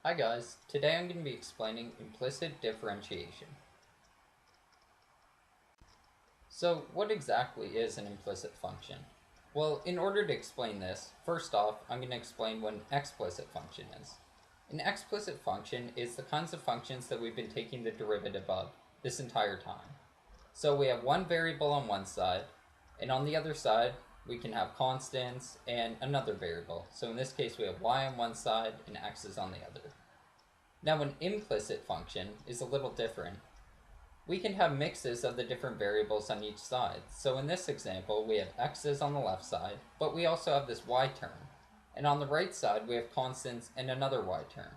Hi guys, today I'm going to be explaining implicit differentiation. So what exactly is an implicit function? Well, in order to explain this, first off, I'm going to explain what an explicit function is. An explicit function is the kinds of functions that we've been taking the derivative of this entire time. So we have one variable on one side, and on the other side, we can have constants and another variable. So in this case, we have y on one side and x is on the other. Now an implicit function is a little different. We can have mixes of the different variables on each side. So in this example, we have x's on the left side, but we also have this y term. And on the right side, we have constants and another y term.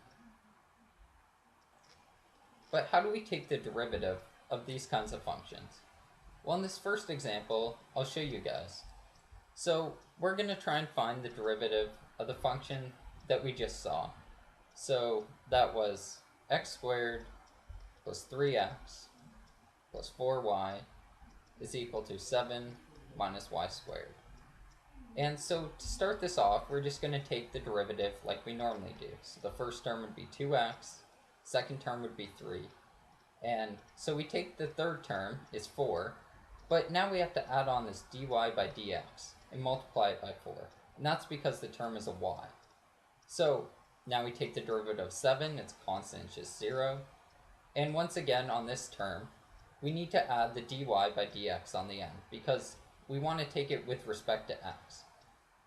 But how do we take the derivative of these kinds of functions? Well, in this first example, I'll show you guys. So we're going to try and find the derivative of the function that we just saw. So that was x squared plus 3x plus 4y is equal to 7 minus y squared. And so to start this off, we're just going to take the derivative like we normally do. So the first term would be 2x, second term would be 3. And so we take the third term, is 4, but now we have to add on this dy by dx and multiply it by 4. And that's because the term is a y. So now we take the derivative of 7, its constant is just 0. And once again on this term, we need to add the dy by dx on the end because we want to take it with respect to x.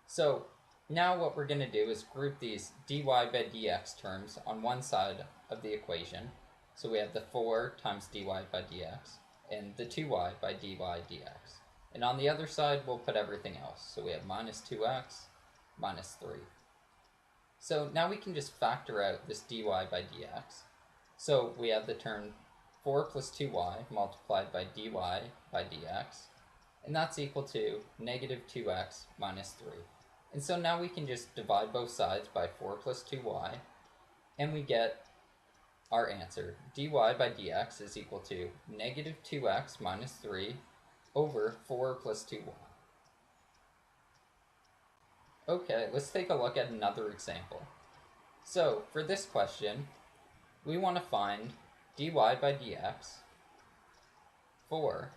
So now what we're going to do is group these dy by dx terms on one side of the equation. So we have the 4 times dy by dx and the 2y by dy dx. And on the other side, we'll put everything else. So we have minus 2x minus 3. So now we can just factor out this dy by dx. So we have the term 4 plus 2y multiplied by dy by dx, and that's equal to negative 2x minus 3. And so now we can just divide both sides by 4 plus 2y, and we get our answer. Dy by dx is equal to negative 2x minus 3 over 4 plus 2y. Okay, let's take a look at another example. So for this question, we want to find dy by dx for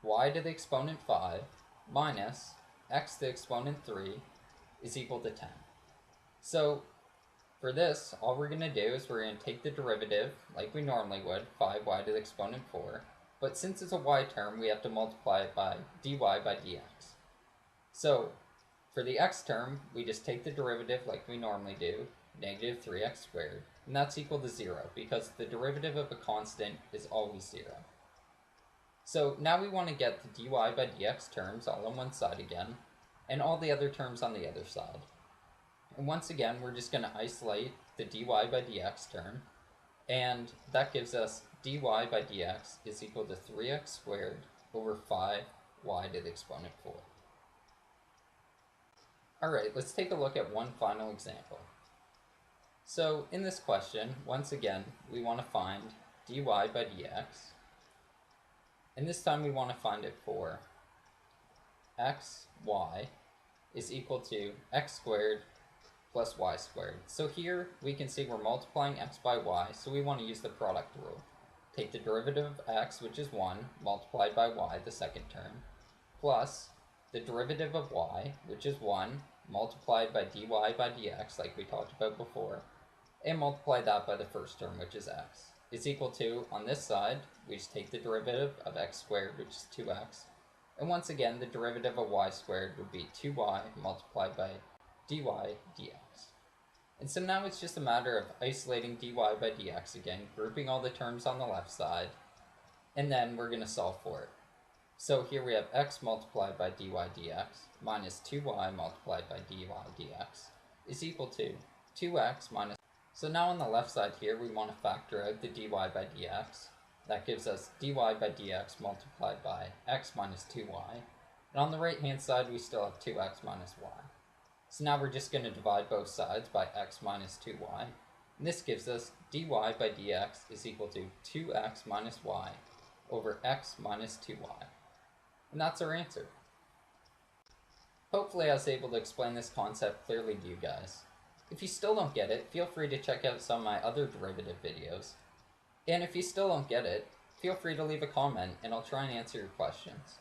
y to the exponent 5 minus x to the exponent 3 is equal to 10. So for this, all we're going to do is we're going to take the derivative like we normally would, 5y to the exponent 4. But since it's a y term, we have to multiply it by dy by dx. So for the x term, we just take the derivative like we normally do, negative 3x squared. And that's equal to 0 because the derivative of a constant is always 0. So now we want to get the dy by dx terms all on one side again, and all the other terms on the other side. And once again, we're just going to isolate the dy by dx term, and that gives us dy by dx is equal to 3x squared over 5y to the exponent 4. Alright, let's take a look at one final example. So in this question, once again, we want to find dy by dx, and this time we want to find it for x, y is equal to x squared plus y squared. So here we can see we're multiplying x by y, so we want to use the product rule. Take the derivative of x, which is 1, multiplied by y, the second term, plus the derivative of y, which is 1, multiplied by dy by dx, like we talked about before, and multiply that by the first term, which is x, is equal to, on this side, we just take the derivative of x squared, which is 2x, and once again, the derivative of y squared would be 2y multiplied by dy dx. And so now it's just a matter of isolating dy by dx again, grouping all the terms on the left side, and then we're going to solve for it. So here we have x multiplied by dy dx minus 2y multiplied by dy dx is equal to 2x minus. So now on the left side here, we want to factor out the dy by dx. That gives us dy by dx multiplied by x minus 2y. And on the right hand side, we still have 2x minus y. So now we're just going to divide both sides by x minus 2y. And this gives us dy by dx is equal to 2x minus y over x minus 2y. And that's our answer. Hopefully I was able to explain this concept clearly to you guys. If you still don't get it, feel free to check out some of my other derivative videos. And if you still don't get it, feel free to leave a comment and I'll try and answer your questions.